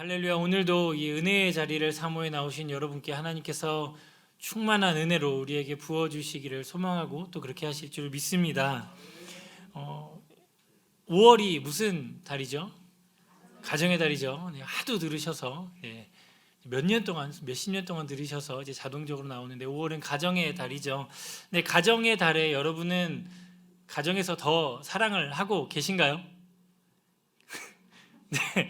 할렐루야. 오늘도 이 은혜의 자리를 사모에 나오신 여러분께 하나님께서 충만한 은혜로 우리에게 부어주시기를 소망하고 또 그렇게 하실 줄 믿습니다. 5월이 무슨 달이죠? 가정의 달이죠. 하도 들으셔서 몇 년 동안, 몇십 년 동안 들으셔서 이제 자동적으로 나오는데 5월은 가정의 달이죠. 네, 가정의 달에 여러분은 가정에서 더 사랑을 하고 계신가요? 네.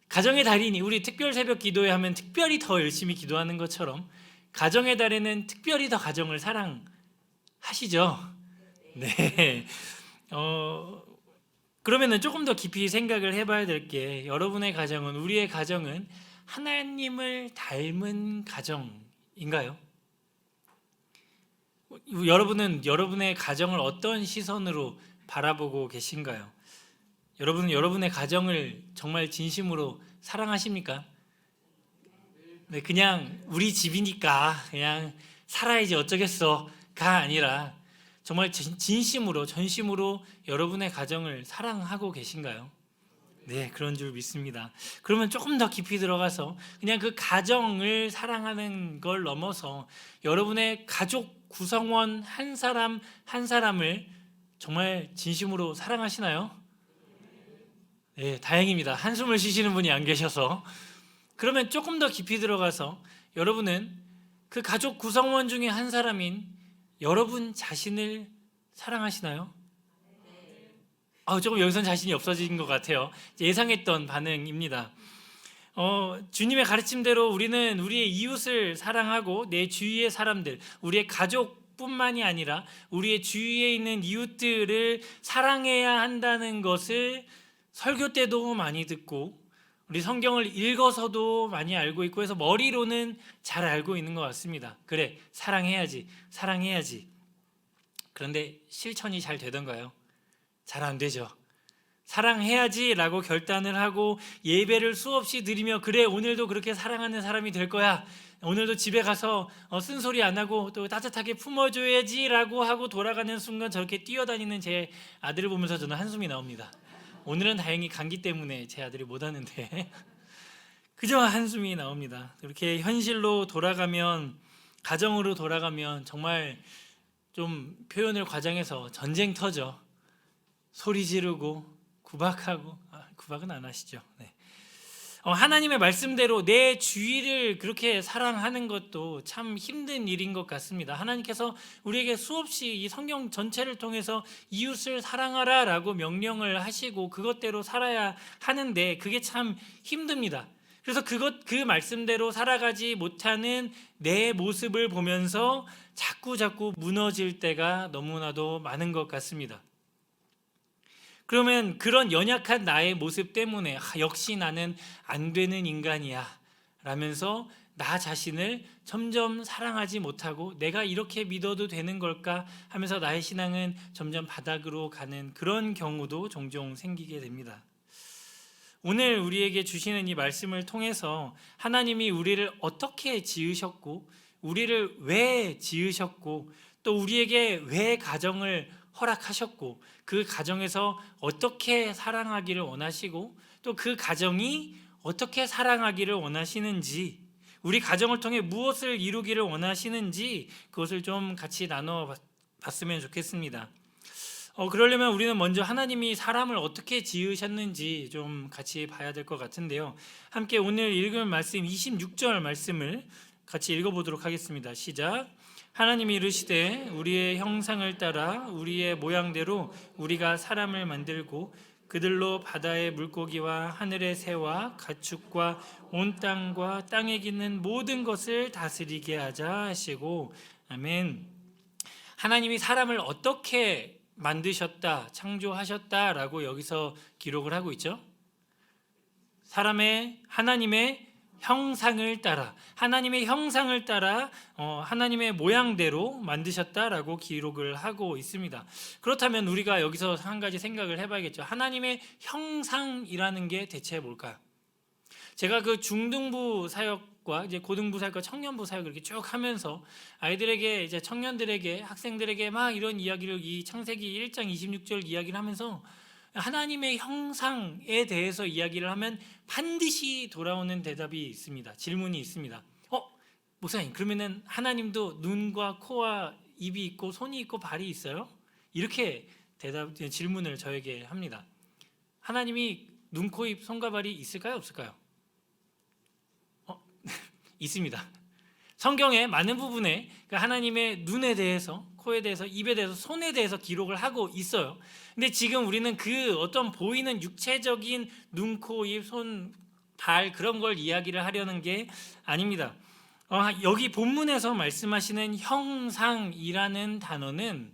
가정의 달이니 우리 특별 새벽 기도회 하면 특별히 더 열심히 기도하는 것처럼 가정의 달에는 특별히 더 가정을 사랑하시죠. 네. 그러면은 조금 더 깊이 생각을 해봐야 될 게 여러분의 가정은 우리의 가정은 하나님을 닮은 가정인가요? 여러분은 여러분의 가정을 어떤 시선으로 바라보고 계신가요? 여러분은 여러분의 가정을 정말 진심으로 사랑하십니까? 네, 그냥 우리 집이니까 그냥 살아야지 어쩌겠어가 아니라 정말 진심으로 전심으로 여러분의 가정을 사랑하고 계신가요? 네, 그런 줄 믿습니다. 그러면 조금 더 깊이 들어가서 그냥 그 가정을 사랑하는 걸 넘어서 여러분의 가족 구성원 한 사람 한 사람을 정말 진심으로 사랑하시나요? 네, 다행입니다. 한숨을 쉬시는 분이 안 계셔서. 그러면 조금 더 깊이 들어가서 여러분은 그 가족 구성원 중에 한 사람인 여러분 자신을 사랑하시나요? 조금 여기선 자신이 없어진 것 같아요. 예상했던 반응입니다. 주님의 가르침대로 우리는 우리의 이웃을 사랑하고 내 주위의 사람들, 우리의 가족뿐만이 아니라 우리의 주위에 있는 이웃들을 사랑해야 한다는 것을 설교 때도 많이 듣고 우리 성경을 읽어서도 많이 알고 있고 해서 머리로는 잘 알고 있는 것 같습니다. 그래, 사랑해야지, 사랑해야지. 그런데 실천이 잘 되던가요? 잘 안 되죠. 사랑해야지라고 결단을 하고 예배를 수없이 드리며 그래, 오늘도 그렇게 사랑하는 사람이 될 거야. 오늘도 집에 가서 쓴소리 안 하고 또 따뜻하게 품어줘야지라고 하고 돌아가는 순간 저렇게 뛰어다니는 제 아들을 보면서 저는 한숨이 나옵니다. 오늘은 다행히 감기 때문에 제 아들이 못 하는데 그저 한숨이 나옵니다. 이렇게 현실로 돌아가면, 가정으로 돌아가면 정말 좀 표현을 과장해서 전쟁터죠. 소리 지르고 구박하고, 구박은 안 하시죠. 네. 하나님의 말씀대로 내 주위를 그렇게 사랑하는 것도 참 힘든 일인 것 같습니다. 하나님께서 우리에게 수없이 이 성경 전체를 통해서 이웃을 사랑하라 라고 명령을 하시고 그것대로 살아야 하는데 그게 참 힘듭니다. 그래서 그 말씀대로 살아가지 못하는 내 모습을 보면서 자꾸 무너질 때가 너무나도 많은 것 같습니다. 그러면 그런 연약한 나의 모습 때문에 역시 나는 안 되는 인간이야 라면서 나 자신을 점점 사랑하지 못하고 내가 이렇게 믿어도 되는 걸까 하면서 나의 신앙은 점점 바닥으로 가는 그런 경우도 종종 생기게 됩니다. 오늘 우리에게 주시는 이 말씀을 통해서 하나님이 우리를 어떻게 지으셨고 우리를 왜 지으셨고 또 우리에게 왜 가정을 허락하셨고 그 가정에서 어떻게 사랑하기를 원하시고 또 그 가정이 어떻게 사랑하기를 원하시는지, 우리 가정을 통해 무엇을 이루기를 원하시는지 그것을 좀 같이 나눠 봤으면 좋겠습니다. 그러려면 우리는 먼저 하나님이 사람을 어떻게 지으셨는지 좀 같이 봐야 될 것 같은데요. 함께 오늘 읽은 말씀 26절 말씀을 같이 읽어보도록 하겠습니다. 시작. 하나님이 이르시되 우리의 형상을 따라 우리의 모양대로 우리가 사람을 만들고 그들로 바다의 물고기와 하늘의 새와 가축과 온 땅과 땅에 기는 모든 것을 다스리게 하자 하시고, 아멘. 하나님이 사람을 어떻게 만드셨다, 창조하셨다라고 여기서 기록을 하고 있죠. 하나님의 형상을 따라, 하나님의 형상을 따라 하나님의 모양대로 만드셨다라고 기록을 하고 있습니다. 그렇다면 우리가 여기서 한 가지 생각을 해봐야겠죠. 하나님의 형상이라는 게 대체 뭘까요? 제가 그 중등부 사역과 이제 고등부 사역과 청년부 사역을 이렇게 쭉 하면서 아이들에게, 이제 청년들에게, 학생들에게 막 이런 이야기를, 이 창세기 1장 26절 이야기를 하면서 하나님의 형상에 대해서 이야기를 하면 반드시 돌아오는 대답이 있습니다. 질문이 있습니다. 목사님, 그러면은 하나님도 눈과 코와 입이 있고 손이 있고 발이 있어요? 이렇게 질문을 저에게 합니다. 하나님이 눈, 코, 입, 손과 발이 있을까요? 없을까요? 있습니다. 성경의 많은 부분에 하나님의 눈에 대해서, 코에 대해서, 입에 대해서, 손에 대해서 기록을 하고 있어요. 근데 지금 우리는 그 어떤 보이는 육체적인 눈, 코, 입, 손, 발 그런 걸 이야기를 하려는 게 아닙니다. 여기 본문에서 말씀하시는 형상이라는 단어는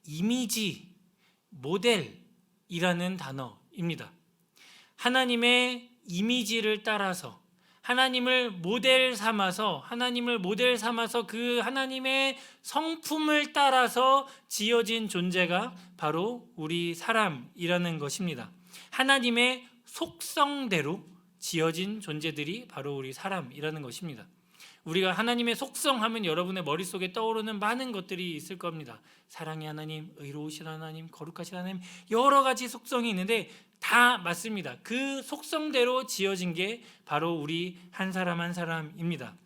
이미지, 모델이라는 단어입니다. 하나님의 이미지를 따라서 하나님을 모델 삼아서 그 하나님의 성품을 따라서 지어진 존재가 바로 우리 사람이라는 것입니다. 하나님의 속성대로 지어진 존재들이 바로 우리 사람이라는 것입니다. 우리가 하나님의 속성하면 여러분의 머릿속에 떠오르는 많은 것들이 있을 겁니다. 사랑의 하나님, 의로우신 하나님, 거룩하신 하나님, 여러 가지 속성이 있는데 다 맞습니다. 그 속성대로 지어진 게 바로 우리 한 사람 한 사람입니다.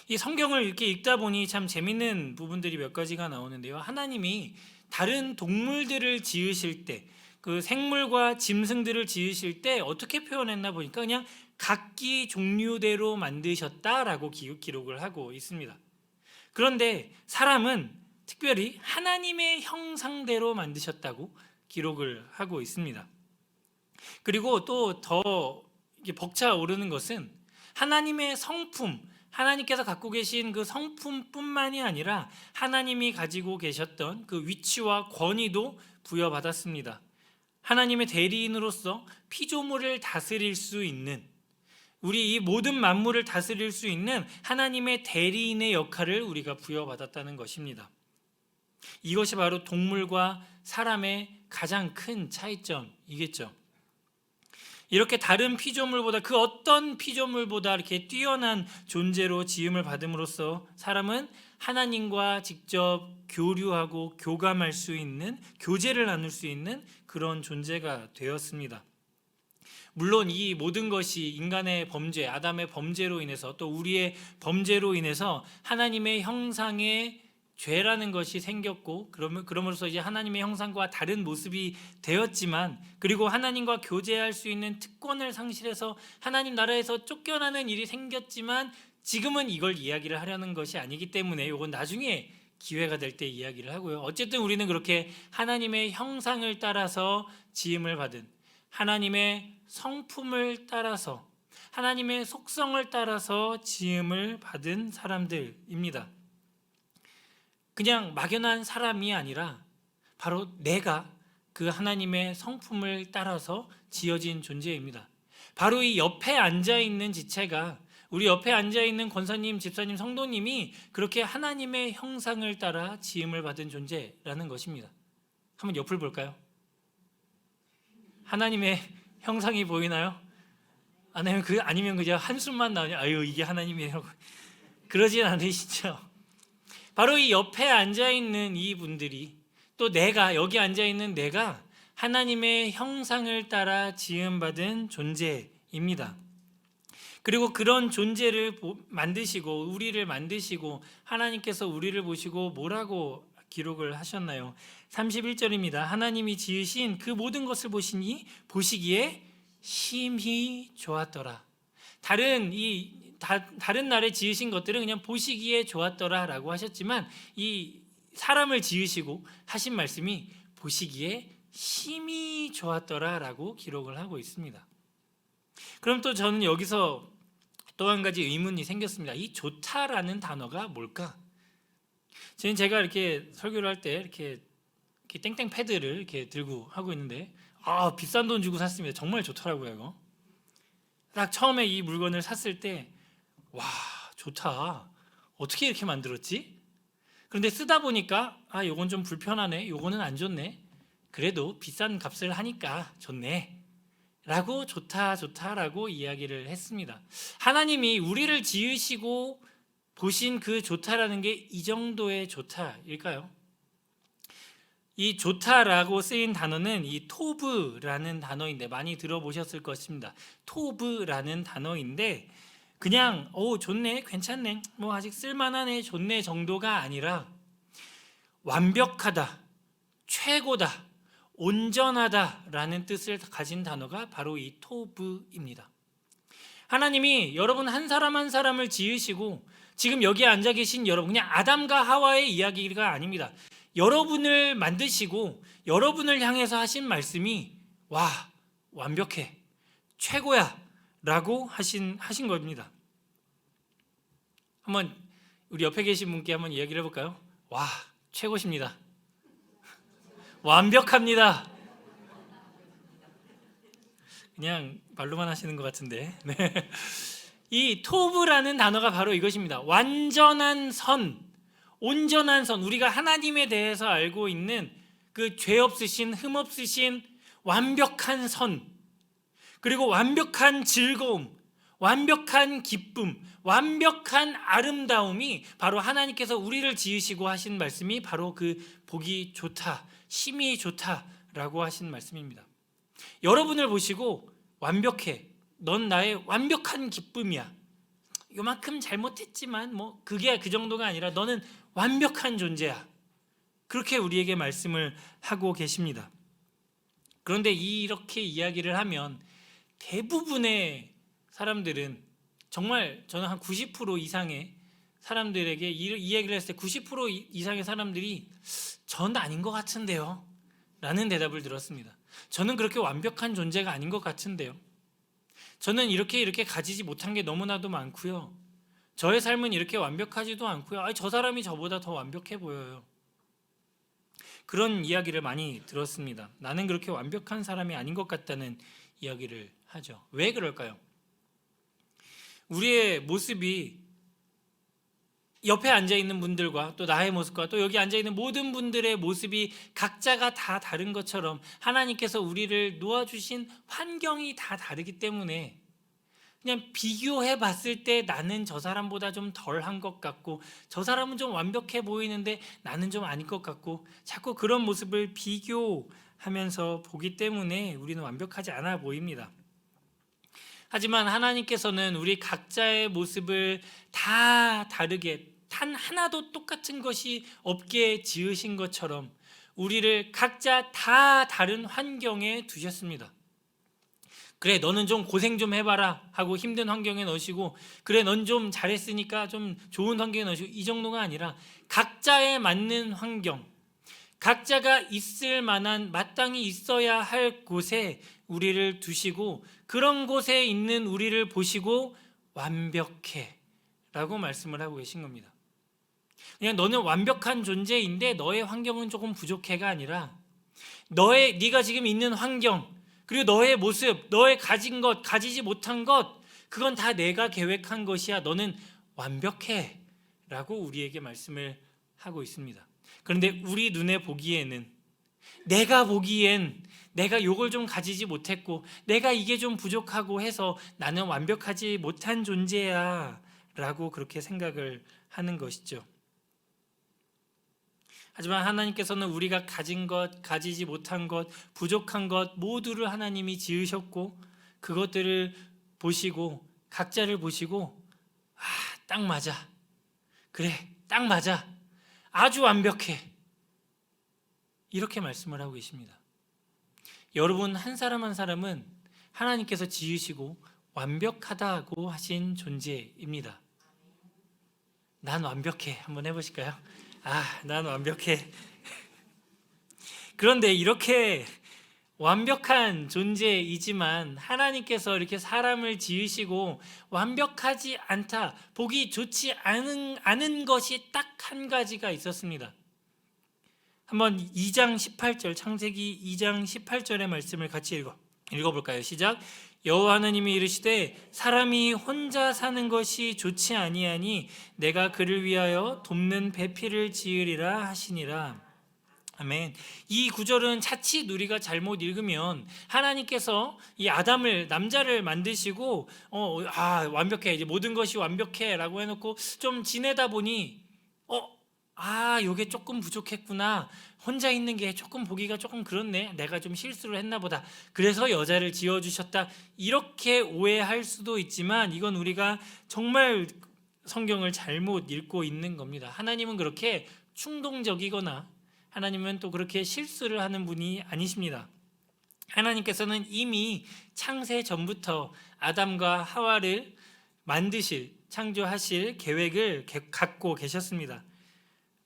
이 성경을 이렇게 읽다 보니 참 재밌는 부분들이 몇 가지가 나오는데요. 하나님이 다른 동물들을 지으실 때, 그 생물과 짐승들을 지으실 때 어떻게 표현했나 보니까 그냥 각기 종류대로 만드셨다라고 기록을 하고 있습니다. 그런데 사람은 특별히 하나님의 형상대로 만드셨다고 기록을 하고 있습니다. 그리고 또 더 벅차오르는 것은 하나님의 성품, 하나님께서 갖고 계신 그 성품뿐만이 아니라 하나님이 가지고 계셨던 그 위치와 권위도 부여받았습니다. 하나님의 대리인으로서 피조물을 다스릴 수 있는, 우리 이 모든 만물을 다스릴 수 있는 하나님의 대리인의 역할을 우리가 부여받았다는 것입니다. 이것이 바로 동물과 사람의 가장 큰 차이점이겠죠. 이렇게 다른 피조물보다, 그 어떤 피조물보다 이렇게 뛰어난 존재로 지음을 받음으로써 사람은 하나님과 직접 교류하고 교감할 수 있는, 교제를 나눌 수 있는 그런 존재가 되었습니다. 물론 이 모든 것이 인간의 범죄, 아담의 범죄로 인해서, 또 우리의 범죄로 인해서 하나님의 형상의 죄라는 것이 생겼고, 그러므로서 이제 하나님의 형상과 다른 모습이 되었지만, 그리고 하나님과 교제할 수 있는 특권을 상실해서 하나님 나라에서 쫓겨나는 일이 생겼지만, 지금은 이걸 이야기를 하려는 것이 아니기 때문에 이건 나중에 기회가 될 때 이야기를 하고요. 어쨌든 우리는 그렇게 하나님의 형상을 따라서 지음을 받은, 하나님의 성품을 따라서, 하나님의 속성을 따라서 지음을 받은 사람들입니다. 그냥 막연한 사람이 아니라 바로 내가 그 하나님의 성품을 따라서 지어진 존재입니다. 바로 이 옆에 앉아있는 지체가, 우리 옆에 앉아있는 권사님, 집사님, 성도님이 그렇게 하나님의 형상을 따라 지음을 받은 존재라는 것입니다. 한번 옆을 볼까요? 하나님의 형상이 보이나요? 아니면 그냥 한숨만 나오냐? 아유, 이게 하나님이라고. 그러진 않으시죠? 바로 이 옆에 앉아있는 이 분들이, 또 내가, 여기 앉아있는 내가 하나님의 형상을 따라 지음받은 존재입니다. 그리고 그런 존재를 만드시고, 우리를 만드시고, 하나님께서 우리를 보시고 뭐라고 기록을 하셨나요? 31절입니다. 하나님이 지으신 그 모든 것을 보시기에 심히 좋았더라. 다른 날에 지으신 것들은 그냥 보시기에 좋았더라라고 하셨지만, 이 사람을 지으시고 하신 말씀이 보시기에 심히 좋았더라라고 기록을 하고 있습니다. 그럼 또 저는 여기서 또 한 가지 의문이 생겼습니다. 이 좋다라는 단어가 뭘까? 제가 이렇게 설교를 할 때 이렇게 땡땡 패드를 이렇게 들고 하고 있는데, 비싼 돈 주고 샀습니다. 정말 좋더라고요. 이거 딱 처음에 이 물건을 샀을 때, 와, 좋다, 어떻게 이렇게 만들었지? 그런데 쓰다 보니까 요건 좀 불편하네, 요거는 안 좋네, 그래도 비싼 값을 하니까 좋네 라고 좋다라고 이야기를 했습니다. 하나님이 우리를 지으시고 보신 그 좋다라는 게 이 정도의 좋다일까요? 이 좋다라고 쓰인 단어는 이 토브라는 단어인데 많이 들어보셨을 것입니다. 토브라는 단어인데 그냥 좋네, 괜찮네, 뭐 아직 쓸만하네, 좋네 정도가 아니라 완벽하다, 최고다, 온전하다라는 뜻을 가진 단어가 바로 이 토브입니다. 하나님이 여러분 한 사람 한 사람을 지으시고 지금 여기 앉아 계신 여러분, 그냥 아담과 하와의 이야기가 아닙니다. 여러분을 만드시고 여러분을 향해서 하신 말씀이 와, 완벽해, 최고야 라고 하신 겁니다. 한번 우리 옆에 계신 분께 한번 이야기를 해볼까요? 와, 최고십니다. 완벽합니다. 그냥 말로만 하시는 것 같은데. 네. 이 토브라는 단어가 바로 이것입니다. 완전한 선, 온전한 선, 우리가 하나님에 대해서 알고 있는 그 죄 없으신, 흠 없으신 완벽한 선, 그리고 완벽한 즐거움, 완벽한 기쁨, 완벽한 아름다움이 바로 하나님께서 우리를 지으시고 하신 말씀이 바로 그 보기 좋다, 심히 좋다라고 하신 말씀입니다. 여러분을 보시고 완벽해, 넌 나의 완벽한 기쁨이야, 요만큼 잘못했지만 뭐 그게 그 정도가 아니라 너는 완벽한 존재야, 그렇게 우리에게 말씀을 하고 계십니다. 그런데 이렇게 이야기를 하면 대부분의 사람들은, 정말 저는 한 90% 이상의 사람들에게 이 이야기를 했을 때 90% 이상의 사람들이 전 아닌 것 같은데요 라는 대답을 들었습니다. 저는 그렇게 완벽한 존재가 아닌 것 같은데요, 저는 이렇게 가지지 못한 게 너무나도 많고요, 저의 삶은 이렇게 완벽하지도 않고요, 저 사람이 저보다 더 완벽해 보여요. 그런 이야기를 많이 들었습니다. 나는 그렇게 완벽한 사람이 아닌 것 같다는 이야기를 하죠. 왜 그럴까요? 우리의 모습이 옆에 앉아있는 분들과 또 나의 모습과 또 여기 앉아있는 모든 분들의 모습이 각자가 다 다른 것처럼 하나님께서 우리를 놓아주신 환경이 다 다르기 때문에 그냥 비교해 봤을 때 나는 저 사람보다 좀 덜한 것 같고 저 사람은 좀 완벽해 보이는데 나는 좀 아닐 것 같고 자꾸 그런 모습을 비교하면서 보기 때문에 우리는 완벽하지 않아 보입니다. 하지만 하나님께서는 우리 각자의 모습을 다 다르게, 단 하나도 똑같은 것이 없게 지으신 것처럼 우리를 각자 다 다른 환경에 두셨습니다. 그래, 너는 좀 고생 좀 해봐라 하고 힘든 환경에 넣으시고, 그래, 넌 좀 잘했으니까 좀 좋은 환경에 넣으시고, 이 정도가 아니라 각자에 맞는 환경, 각자가 있을 만한, 마땅히 있어야 할 곳에 우리를 두시고 그런 곳에 있는 우리를 보시고 완벽해 라고 말씀을 하고 계신 겁니다. 그냥 너는 완벽한 존재인데 너의 환경은 조금 부족해가 아니라 네가 지금 있는 환경, 그리고 너의 모습, 너의 가진 것, 가지지 못한 것, 그건 다 내가 계획한 것이야, 너는 완벽해 라고 우리에게 말씀을 하고 있습니다. 그런데 우리 눈에 보기에는, 내가 보기엔 내가 요걸 좀 가지지 못했고 내가 이게 좀 부족하고 해서 나는 완벽하지 못한 존재야 라고 그렇게 생각을 하는 것이죠. 하지만 하나님께서는 우리가 가진 것, 가지지 못한 것, 부족한 것 모두를 하나님이 지으셨고 그것들을 보시고 각자를 보시고 딱 맞아, 그래, 딱 맞아, 아주 완벽해, 이렇게 말씀을 하고 계십니다. 여러분 한 사람 한 사람은 하나님께서 지으시고 완벽하다고 하신 존재입니다. 난 완벽해, 한번 해보실까요? 난 완벽해. 그런데 이렇게 완벽한 존재이지만 하나님께서 이렇게 사람을 지으시고 완벽하지 않다, 보기 좋지 않은 것이 딱 한 가지가 있었습니다. 한번 2장 18절, 창세기 2장 18절의 말씀을 같이 읽어볼까요? 시작. 여호와 하나님이 이르시되 사람이 혼자 사는 것이 좋지 아니하니 내가 그를 위하여 돕는 배필을 지으리라 하시니라. 아멘. 이 구절은 자칫 우리가 잘못 읽으면 하나님께서 이 아담을, 남자를 만드시고 완벽해, 이제 모든 것이 완벽해 라고 해놓고 좀 지내다 보니 요게 조금 부족했구나, 혼자 있는 게 조금 보기가 조금 그렇네. 내가 좀 실수를 했나 보다. 그래서 여자를 지어주셨다. 이렇게 오해할 수도 있지만 이건 우리가 정말 성경을 잘못 읽고 있는 겁니다. 하나님은 그렇게 충동적이거나 하나님은 또 그렇게 실수를 하는 분이 아니십니다. 하나님께서는 이미 창세 전부터 아담과 하와를 만드실, 창조하실 계획을 갖고 계셨습니다.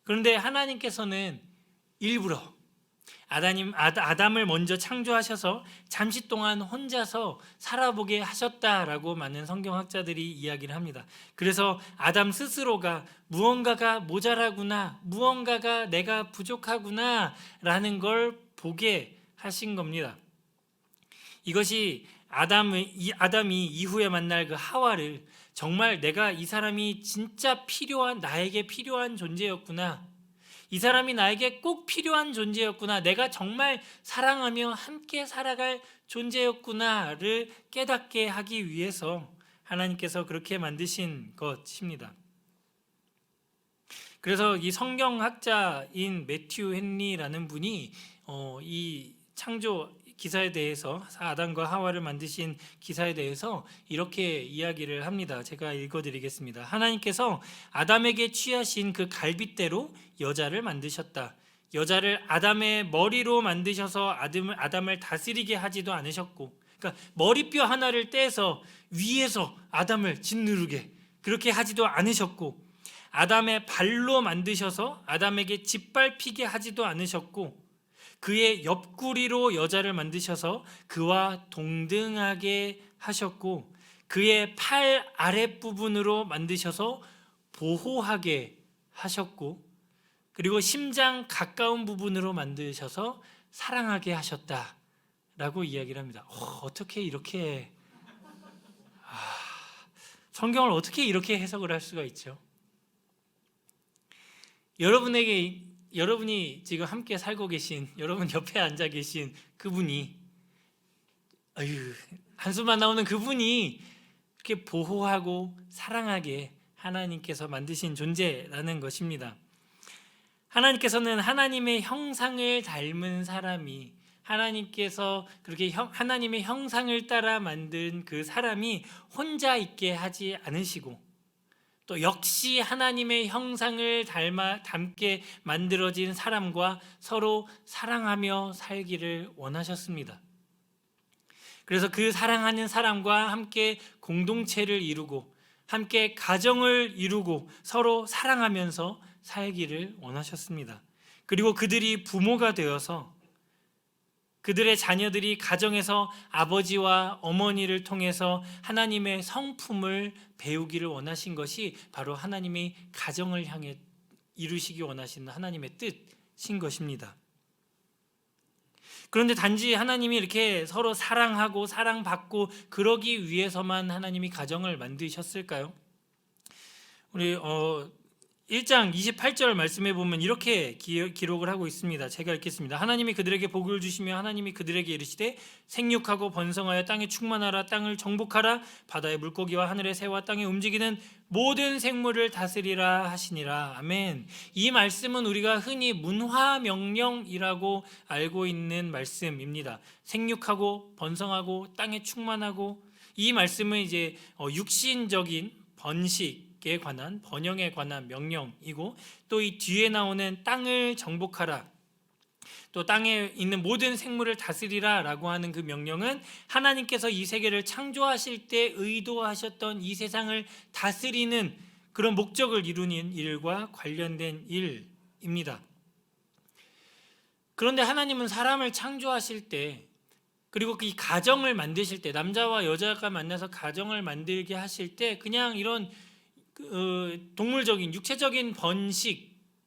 그런데 하나님께서는 일부러 아담을 먼저 창조하셔서 잠시 동안 혼자서 살아보게 하셨다라고 많은 성경학자들이 이야기를 합니다. 그래서 아담 스스로가 무언가가 모자라구나, 무언가가 내가 부족하구나 라는 걸 보게 하신 겁니다. 이것이 아담이 이후에 만날 그 하와를 정말 내가 이 사람이 진짜 나에게 필요한 존재였구나, 이 사람이 나에게 꼭 필요한 존재였구나, 내가 정말 사랑하며 함께 살아갈 존재였구나를 깨닫게 하기 위해서 하나님께서 그렇게 만드신 것입니다. 그래서 이 성경학자인 매튜 헨리라는 분이 이 창조 기사에 대해서, 아담과 하와를 만드신 기사에 대해서 이렇게 이야기를 합니다. 제가 읽어드리겠습니다. 하나님께서 아담에게 취하신 그 갈빗대로 여자를 만드셨다. 여자를 아담의 머리로 만드셔서 아담을 다스리게 하지도 않으셨고, 그러니까 머리뼈 하나를 떼서 위에서 아담을 짓누르게 그렇게 하지도 않으셨고, 아담의 발로 만드셔서 아담에게 짓밟히게 하지도 않으셨고, 그의 옆구리로 여자를 만드셔서 그와 동등하게 하셨고, 그의 팔 아랫부분으로 만드셔서 보호하게 하셨고, 그리고 심장 가까운 부분으로 만드셔서 사랑하게 하셨다라고 이야기를 합니다. 어떻게 이렇게 성경을 어떻게 이렇게 해석을 할 수가 있죠? 여러분이 지금 함께 살고 계신, 여러분 옆에 앉아 계신 그분이, 한숨만 나오는 그분이 이렇게 보호하고 사랑하게 하나님께서 만드신 존재라는 것입니다. 하나님께서는 하나님의 형상을 닮은 사람이, 하나님께서 그렇게 하나님의 형상을 따라 만든 그 사람이 혼자 있게 하지 않으시고, 또 역시 하나님의 형상을 닮게 만들어진 사람과 서로 사랑하며 살기를 원하셨습니다. 그래서 그 사랑하는 사람과 함께 공동체를 이루고 함께 가정을 이루고 서로 사랑하면서 살기를 원하셨습니다. 그리고 그들이 부모가 되어서 그들의 자녀들이 가정에서 아버지와 어머니를 통해서 하나님의 성품을 배우기를 원하신 것이 바로 하나님이 가정을 향해 이루시기 원하시는 하나님의 뜻인 것입니다. 그런데 단지 하나님이 이렇게 서로 사랑하고 사랑받고 그러기 위해서만 하나님이 가정을 만드셨을까요? 우리 1장 28절 말씀에 보면 이렇게 기록을 하고 있습니다. 제가 읽겠습니다. 하나님이 그들에게 복을 주시며 하나님이 그들에게 이르시되 생육하고 번성하여 땅에 충만하라, 땅을 정복하라, 바다의 물고기와 하늘의 새와 땅에 움직이는 모든 생물을 다스리라 하시니라. 아멘. 이 말씀은 우리가 흔히 문화명령이라고 알고 있는 말씀입니다. 생육하고 번성하고 땅에 충만하고, 이 말씀은 이제 육신적인 번식에 관한, 번영에 관한 명령이고, 또 이 뒤에 나오는 땅을 정복하라, 또 땅에 있는 모든 생물을 다스리라 라고 하는 그 명령은 하나님께서 이 세계를 창조하실 때 의도하셨던 이 세상을 다스리는 그런 목적을 이루는 일과 관련된 일입니다. 그런데 하나님은 사람을 창조하실 때, 그리고 이 가정을 만드실 때, 남자와 여자가 만나서 가정을 만들게 하실 때 그냥 이런 동물적인 육체적인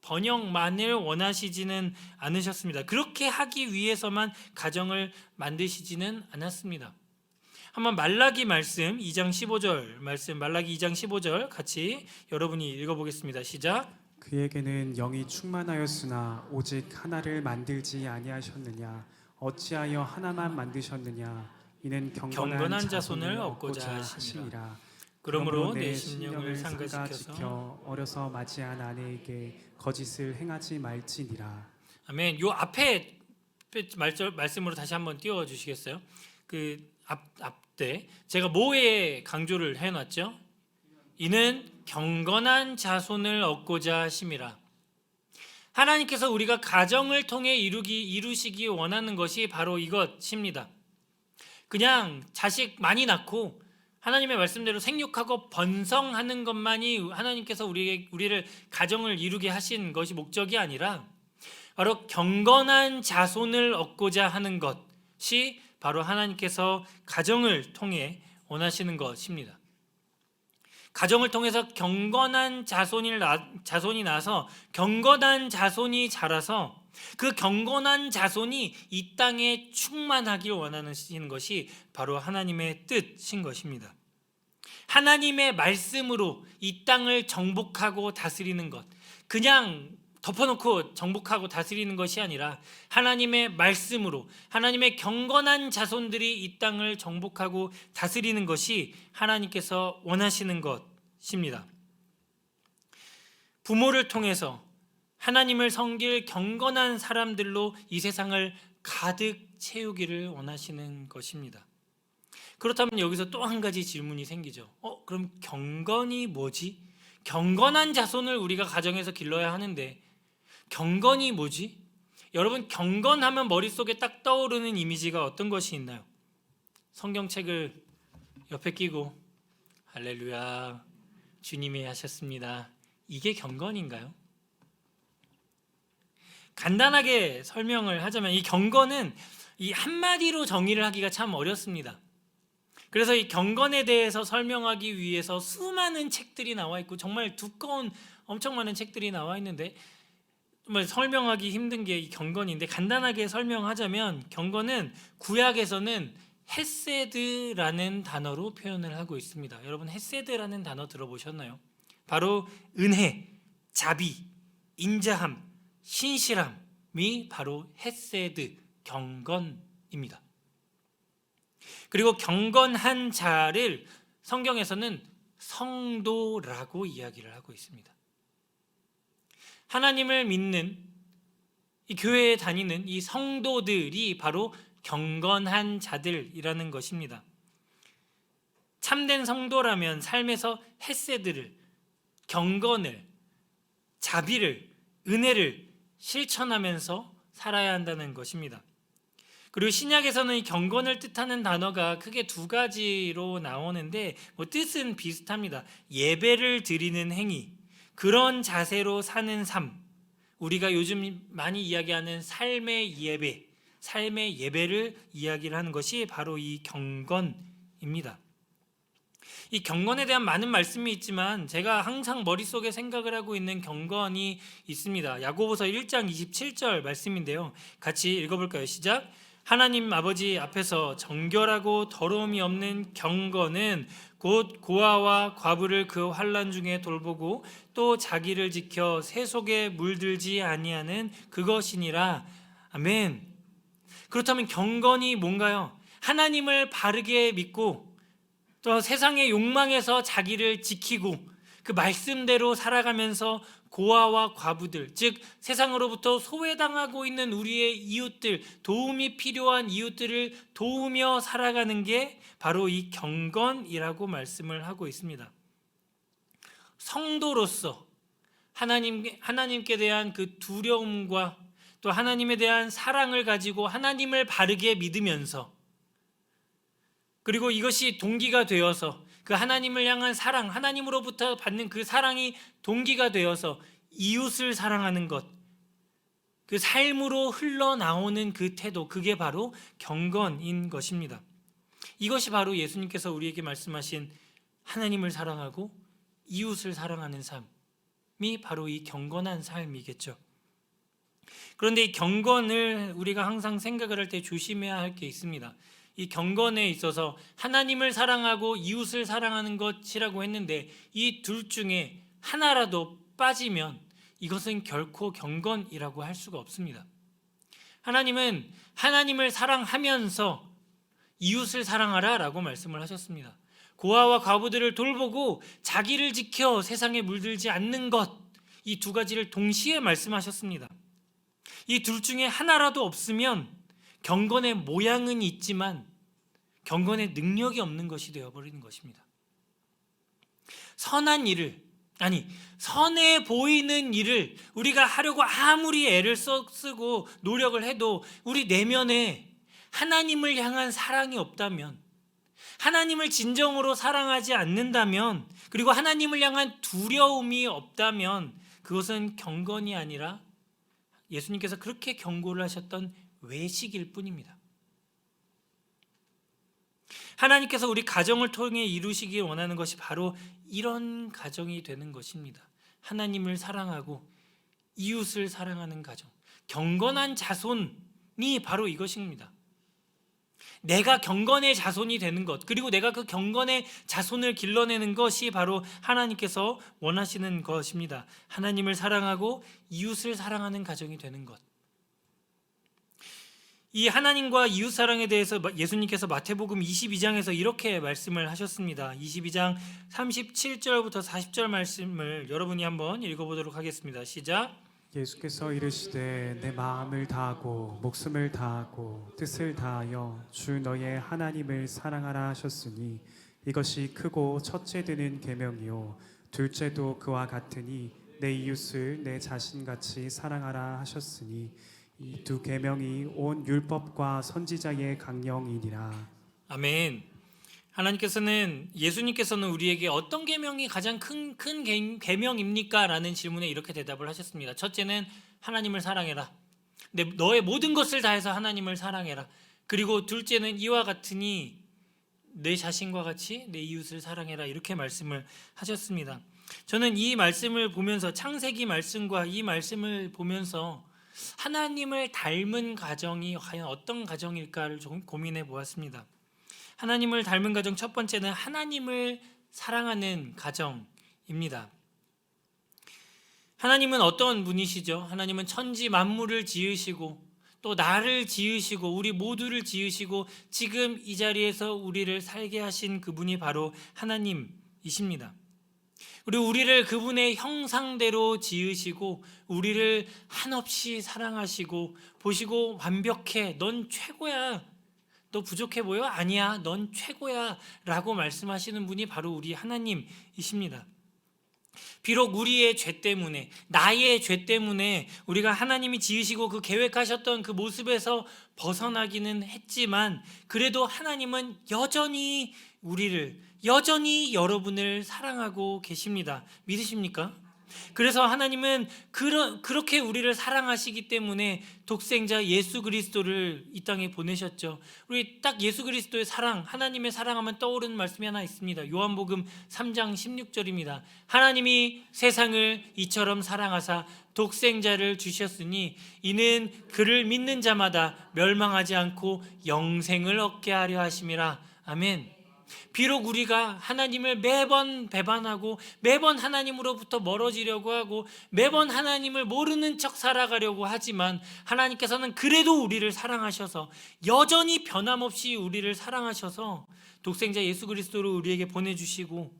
번영만을 원하시지는 않으셨습니다. 그렇게 하기 위해서만 가정을 만드시지는 않았습니다. 한번 말라기 말씀 2장 15절 말씀, 말라기 2장 15절 같이 여러분이 읽어보겠습니다. 시작. 그에게는 영이 충만하였으나 오직 하나를 만들지 아니하셨느냐? 어찌하여 하나만 만드셨느냐? 이는 경건한 자손을 얻고자 하시니라. 그러므로 내 심령을 상가시켜서 어려서 맞이한 아내에게 거짓을 행하지 말지니라. 아멘. 요 앞에 말씀으로 다시 한번 띄워 주시겠어요? 그 앞대 제가 뭐에 강조를 해놨죠? 이는 경건한 자손을 얻고자 하심이라. 하나님께서 우리가 가정을 통해 이루시기 원하는 것이 바로 이것입니다. 그냥 자식 많이 낳고 하나님의 말씀대로 생육하고 번성하는 것만이 하나님께서 우리를 가정을 이루게 하신 것이 목적이 아니라 바로 경건한 자손을 얻고자 하는 것이 바로 하나님께서 가정을 통해 원하시는 것입니다. 가정을 통해서 경건한 자손이 나서 경건한 자손이 자라서 그 경건한 자손이 이 땅에 충만하길 원하는 것이 바로 하나님의 뜻인 것입니다. 하나님의 말씀으로 이 땅을 정복하고 다스리는 것, 그냥 덮어놓고 정복하고 다스리는 것이 아니라 하나님의 말씀으로 하나님의 경건한 자손들이 이 땅을 정복하고 다스리는 것이 하나님께서 원하시는 것입니다. 부모를 통해서 하나님을 섬길 경건한 사람들로 이 세상을 가득 채우기를 원하시는 것입니다. 그렇다면 여기서 또 한 가지 질문이 생기죠. 그럼 경건이 뭐지? 경건한 자손을 우리가 가정에서 길러야 하는데 경건이 뭐지? 여러분, 경건하면 머릿속에 딱 떠오르는 이미지가 어떤 것이 있나요? 성경책을 옆에 끼고 할렐루야 주님이 하셨습니다. 이게 경건인가요? 간단하게 설명을 하자면 이 경건은 이 한마디로 정의를 하기가 참 어렵습니다. 그래서 이 경건에 대해서 설명하기 위해서 수많은 책들이 나와 있고 정말 두꺼운 엄청 많은 책들이 나와 있는데 정말 설명하기 힘든 게 이 경건인데, 간단하게 설명하자면 경건은 구약에서는 헤세드라는 단어로 표현을 하고 있습니다. 여러분, 헤세드라는 단어 들어보셨나요? 바로 은혜, 자비, 인자함, 신실함이 바로 헤세드, 경건입니다. 그리고 경건한 자를 성경에서는 성도라고 이야기를 하고 있습니다. 하나님을 믿는 이 교회에 다니는 이 성도들이 바로 경건한 자들이라는 것입니다. 참된 성도라면 삶에서 헤세드를, 경건을, 자비를, 은혜를 실천하면서 살아야 한다는 것입니다. 그리고 신약에서는 이 경건을 뜻하는 단어가 크게 두 가지로 나오는데 뜻은 비슷합니다. 예배를 드리는 행위, 그런 자세로 사는 삶, 우리가 요즘 많이 이야기하는 삶의 예배를 이야기를 하는 것이 바로 이 경건입니다. 이 경건에 대한 많은 말씀이 있지만 제가 항상 머릿속에 생각을 하고 있는 경건이 있습니다. 야고보서 1장 27절 말씀인데요. 같이 읽어볼까요? 시작. 하나님 아버지 앞에서 정결하고 더러움이 없는 경건은 곧 고아와 과부를 그 환난 중에 돌보고 또 자기를 지켜 새 속에 물들지 아니하는 그것이니라. 아멘. 그렇다면 경건이 뭔가요? 하나님을 바르게 믿고 또 세상의 욕망에서 자기를 지키고 그 말씀대로 살아가면서 고아와 과부들, 즉 세상으로부터 소외당하고 있는 우리의 이웃들, 도움이 필요한 이웃들을 도우며 살아가는 게 바로 이 경건이라고 말씀을 하고 있습니다. 성도로서 하나님께 대한 그 두려움과 또 하나님에 대한 사랑을 가지고 하나님을 바르게 믿으면서, 그리고 이것이 동기가 되어서 그 하나님을 향한 사랑, 하나님으로부터 받는 그 사랑이 동기가 되어서 이웃을 사랑하는 것, 그 삶으로 흘러나오는 그 태도, 그게 바로 경건인 것입니다. 이것이 바로 예수님께서 우리에게 말씀하신 하나님을 사랑하고 이웃을 사랑하는 삶이 바로 이 경건한 삶이겠죠. 그런데 이 경건을 우리가 항상 생각을 할 때 조심해야 할 게 있습니다. 이 경건에 있어서 하나님을 사랑하고 이웃을 사랑하는 것이라고 했는데 이 둘 중에 하나라도 빠지면 이것은 결코 경건이라고 할 수가 없습니다. 하나님은 하나님을 사랑하면서 이웃을 사랑하라 라고 말씀을 하셨습니다. 고아와 과부들을 돌보고 자기를 지켜 세상에 물들지 않는 것, 이 두 가지를 동시에 말씀하셨습니다. 이 둘 중에 하나라도 없으면 경건의 모양은 있지만 경건의 능력이 없는 것이 되어버리는 것입니다. 선한 일을, 아니 선해 보이는 일을 우리가 하려고 아무리 애를 쓰고 노력을 해도 우리 내면에 하나님을 향한 사랑이 없다면, 하나님을 진정으로 사랑하지 않는다면, 그리고 하나님을 향한 두려움이 없다면 그것은 경건이 아니라 예수님께서 그렇게 경고를 하셨던 외식일 뿐입니다. 하나님께서 우리 가정을 통해 이루시길 원하는 것이 바로 이런 가정이 되는 것입니다. 하나님을 사랑하고 이웃을 사랑하는 가정, 경건한 자손이 바로 이것입니다. 내가 경건의 자손이 되는 것, 그리고 내가 그 경건의 자손을 길러내는 것이 바로 하나님께서 원하시는 것입니다. 하나님을 사랑하고 이웃을 사랑하는 가정이 되는 것. 이 하나님과 이웃 사랑에 대해서 예수님께서 마태복음 22장에서 이렇게 말씀을 하셨습니다. 22장 37절부터 40절 말씀을 여러분이 한번 읽어보도록 하겠습니다. 시작. 예수께서 이르시되 내 마음을 다하고 목숨을 다하고 뜻을 다하여 주 너의 하나님을 사랑하라 하셨으니 이것이 크고 첫째 되는 계명이요 둘째도 그와 같으니 내 이웃을 내 자신같이 사랑하라 하셨으니 이 두 계명이 온 율법과 선지자의 강령이니라. 아멘. 하나님께서는, 예수님께서는 우리에게 어떤 계명이 가장 큰 계명입니까? 라는 질문에 이렇게 대답을 하셨습니다. 첫째는 하나님을 사랑해라. 너의 모든 것을 다해서 하나님을 사랑해라. 그리고 둘째는 이와 같으니 내 자신과 같이 내 이웃을 사랑해라. 이렇게 말씀을 하셨습니다. 저는 이 말씀을 보면서, 창세기 말씀과 이 말씀을 보면서 하나님을 닮은 가정이 과연 어떤 가정일까를 조금 고민해 보았습니다. 하나님을 닮은 가정, 첫 번째는 하나님을 사랑하는 가정입니다. 하나님은 어떤 분이시죠? 하나님은 천지 만물을 지으시고 또 나를 지으시고 우리 모두를 지으시고 지금 이 자리에서 우리를 살게 하신 그분이 바로 하나님이십니다. 그리고 우리를 그분의 형상대로 지으시고 우리를 한없이 사랑하시고 보시고 완벽해, 넌 최고야, 너 부족해 보여? 아니야, 넌 최고야 라고 말씀하시는 분이 바로 우리 하나님이십니다. 비록 우리의 죄 때문에, 나의 죄 때문에 우리가 하나님이 지으시고 그 계획하셨던 그 모습에서 벗어나기는 했지만 그래도 하나님은 여전히 우리를, 여전히 여러분을 사랑하고 계십니다. 믿으십니까? 그래서 하나님은 그렇게 우리를 사랑하시기 때문에 독생자 예수 그리스도를 이 땅에 보내셨죠. 우리 딱 예수 그리스도의 사랑, 하나님의 사랑하면 떠오르는 말씀이 하나 있습니다. 요한복음 3장 16절입니다. 하나님이 세상을 이처럼 사랑하사 독생자를 주셨으니 이는 그를 믿는 자마다 멸망하지 않고 영생을 얻게 하려 하심이라. 아멘. 비록 우리가 하나님을 매번 배반하고 매번 하나님으로부터 멀어지려고 하고 매번 하나님을 모르는 척 살아가려고 하지만 하나님께서는 그래도 우리를 사랑하셔서, 여전히 변함없이 우리를 사랑하셔서 독생자 예수 그리스도를 우리에게 보내주시고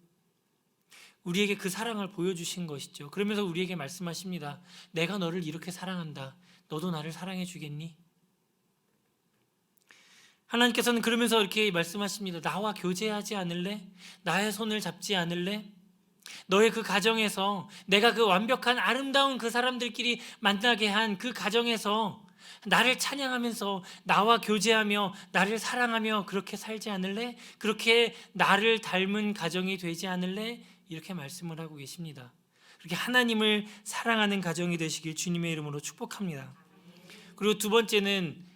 우리에게 그 사랑을 보여주신 것이죠. 그러면서 우리에게 말씀하십니다. 내가 너를 이렇게 사랑한다. 너도 나를 사랑해 주겠니? 하나님께서는 그러면서 이렇게 말씀하십니다. 나와 교제하지 않을래? 나의 손을 잡지 않을래? 너의 그 가정에서, 내가 그 완벽한 아름다운 그 사람들끼리 만나게 한 그 가정에서 나를 찬양하면서 나와 교제하며 나를 사랑하며 그렇게 살지 않을래? 그렇게 나를 닮은 가정이 되지 않을래? 이렇게 말씀을 하고 계십니다. 그렇게 하나님을 사랑하는 가정이 되시길 주님의 이름으로 축복합니다. 그리고 두 번째는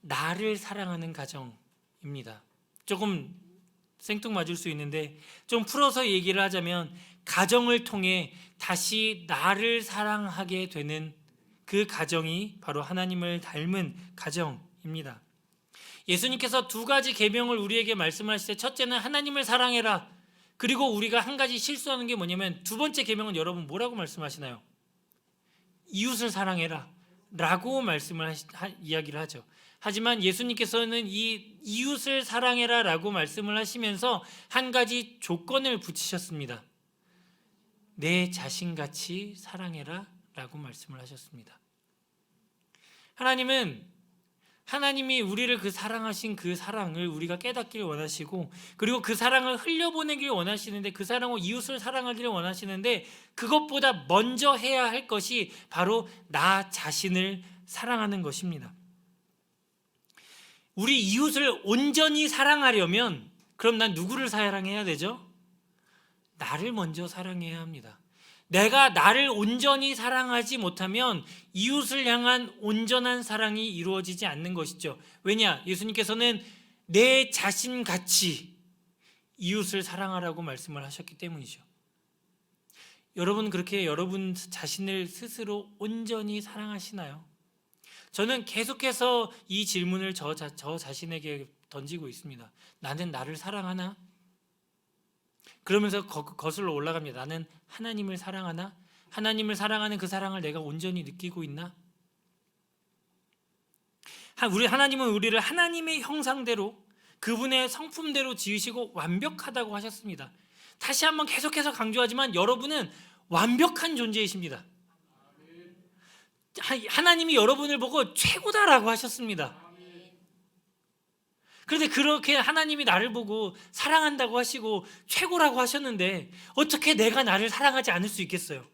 나를 사랑하는 가정입니다. 조금 생뚱맞을 수 있는데 좀 풀어서 얘기를 하자면 가정을 통해 다시 나를 사랑하게 되는 그 가정이 바로 하나님을 닮은 가정입니다. 예수님께서 두 가지 계명을 우리에게 말씀하실 때 첫째는 하나님을 사랑해라. 그리고 우리가 한 가지 실수하는 게 뭐냐면 두 번째 계명은 여러분 뭐라고 말씀하시나요? 이웃을 사랑해라 라고 이야기를 하죠. 하지만 예수님께서는 이 이웃을 사랑해라 라고 말씀을 하시면서 한 가지 조건을 붙이셨습니다. 내 자신같이 사랑해라 라고 말씀을 하셨습니다. 하나님이 우리를 그 사랑하신 그 사랑을 우리가 깨닫기를 원하시고, 그리고 그 사랑을 흘려보내기를 원하시는데, 그 사랑으로 이웃을 사랑하기를 원하시는데, 그것보다 먼저 해야 할 것이 바로 나 자신을 사랑하는 것입니다. 우리 이웃을 온전히 사랑하려면 그럼 난 누구를 사랑해야 되죠? 나를 먼저 사랑해야 합니다. 내가 나를 온전히 사랑하지 못하면 이웃을 향한 온전한 사랑이 이루어지지 않는 것이죠. 왜냐? 예수님께서는 내 자신같이 이웃을 사랑하라고 말씀을 하셨기 때문이죠. 여러분, 그렇게 여러분 자신을 스스로 온전히 사랑하시나요? 저는 계속해서 이 질문을 저 자신에게 던지고 있습니다. 나는 나를 사랑하나? 그러면서 거슬러 올라갑니다. 나는 하나님을 사랑하나? 하나님을 사랑하는 그 사랑을 내가 온전히 느끼고 있나? 하나님은 우리를 하나님의 형상대로, 그분의 성품대로 지으시고 완벽하다고 하셨습니다. 다시 한번 계속해서 강조하지만 여러분은 완벽한 존재이십니다. 하나님이 여러분을 보고 최고다라고 하셨습니다. 그런데 그렇게 하나님이 나를 보고 사랑한다고 하시고 최고라고 하셨는데 어떻게 내가 나를 사랑하지 않을 수 있겠어요?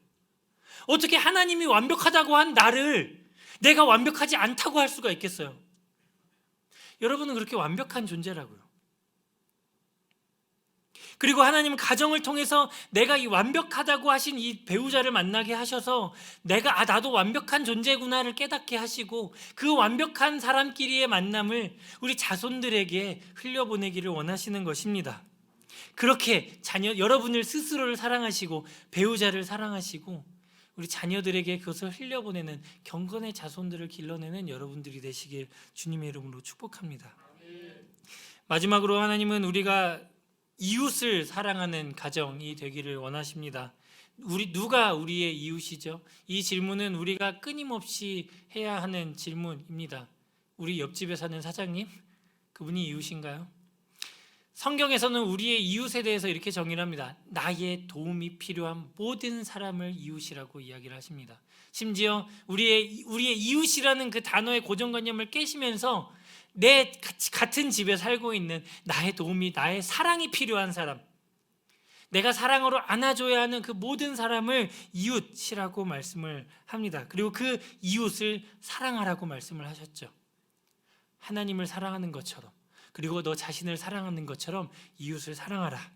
어떻게 하나님이 완벽하다고 한 나를 내가 완벽하지 않다고 할 수가 있겠어요? 여러분은 그렇게 완벽한 존재라고요. 그리고 하나님은 가정을 통해서 내가 이 완벽하다고 하신 이 배우자를 만나게 하셔서 내가 나도 완벽한 존재구나를 깨닫게 하시고, 그 완벽한 사람끼리의 만남을 우리 자손들에게 흘려보내기를 원하시는 것입니다. 그렇게 여러분을 스스로를 사랑하시고 배우자를 사랑하시고 우리 자녀들에게 그것을 흘려보내는 경건의 자손들을 길러내는 여러분들이 되시길 주님의 이름으로 축복합니다. 마지막으로 하나님은 우리가 이웃을 사랑하는 가정이 되기를 원하십니다. 누가 우리의 이웃이죠? 이 질문은 우리가 끊임없이 해야 하는 질문입니다. 우리 옆집에 사는 사장님, 그분이 이웃인가요? 성경에서는 우리의 이웃에 대해서 이렇게 정의를 합니다. 나의 도움이 필요한 모든 사람을 이웃이라고 이야기를 하십니다. 심지어 우리의 이웃이라는 그 단어의 고정관념을 깨시면서 내 같은 집에 살고 있는 나의 도움이, 나의 사랑이 필요한 사람, 내가 사랑으로 안아줘야 하는 그 모든 사람을 이웃이라고 말씀을 합니다. 그리고 그 이웃을 사랑하라고 말씀을 하셨죠. 하나님을 사랑하는 것처럼, 그리고 너 자신을 사랑하는 것처럼 이웃을 사랑하라.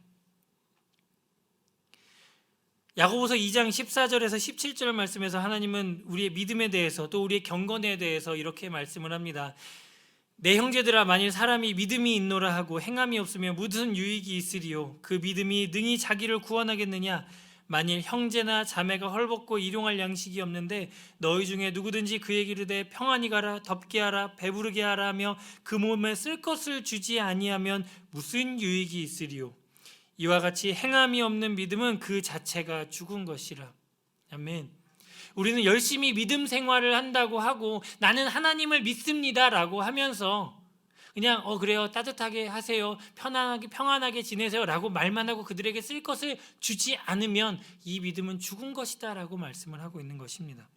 야고보서 2장 14절에서 17절 말씀에서 하나님은 우리의 믿음에 대해서, 또 우리의 경건에 대해서 이렇게 말씀을 합니다. 내 형제들아, 만일 사람이 믿음이 있노라 하고 행함이 없으면 무슨 유익이 있으리요? 그 믿음이 능히 자기를 구원하겠느냐? 만일 형제나 자매가 헐벗고 일용할 양식이 없는데 너희 중에 누구든지 그에게 이르되 평안히 가라, 덥게 하라, 배부르게 하라 하며 그 몸에 쓸 것을 주지 아니하면 무슨 유익이 있으리요? 이와 같이 행함이 없는 믿음은 그 자체가 죽은 것이라. 아멘. 우리는 열심히 믿음 생활을 한다고 하고 나는 하나님을 믿습니다라고 하면서 그냥 그래요, 따뜻하게 하세요, 평안하게 지내세요 라고 말만 하고 그들에게 쓸 것을 주지 않으면 이 믿음은 죽은 것이다 라고 말씀을 하고 있는 것입니다.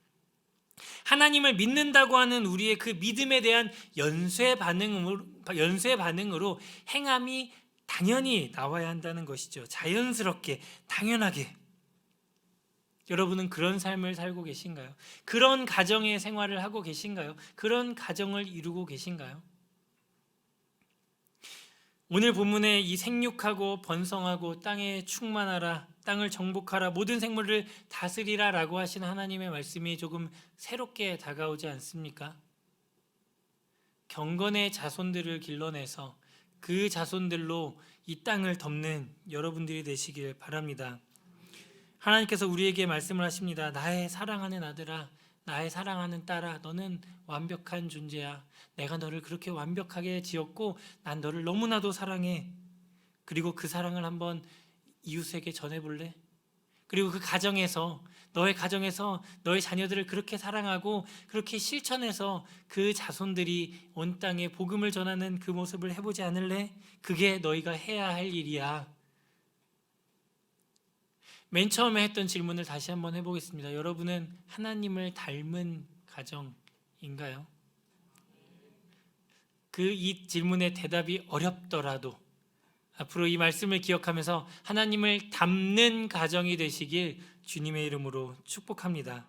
하나님을 믿는다고 하는 우리의 그 믿음에 대한 연쇄 반응으로 행함이 당연히 나와야 한다는 것이죠. 자연스럽게, 당연하게. 여러분은 그런 삶을 살고 계신가요? 그런 가정의 생활을 하고 계신가요? 그런 가정을 이루고 계신가요? 오늘 본문에 이 생육하고 번성하고 땅에 충만하라, 땅을 정복하라, 모든 생물을 다스리라 라고 하신 하나님의 말씀이 조금 새롭게 다가오지 않습니까? 경건의 자손들을 길러내서 그 자손들로 이 땅을 덮는 여러분들이 되시길 바랍니다. 하나님께서 우리에게 말씀을 하십니다. 나의 사랑하는 아들아, 나의 사랑하는 딸아, 너는 완벽한 존재야. 내가 너를 그렇게 완벽하게 지었고 난 너를 너무나도 사랑해. 그리고 그 사랑을 한번 이웃에게 전해볼래? 그리고 그 가정에서, 너의 가정에서 너의 자녀들을 그렇게 사랑하고 그렇게 실천해서 그 자손들이 온 땅에 복음을 전하는 그 모습을 해보지 않을래? 그게 너희가 해야 할 일이야. 맨 처음에 했던 질문을 다시 한번 해보겠습니다. 여러분은 하나님을 닮은 가정인가요? 이 질문의 대답이 어렵더라도 앞으로 이 말씀을 기억하면서 하나님을 닮는 가정이 되시길 주님의 이름으로 축복합니다.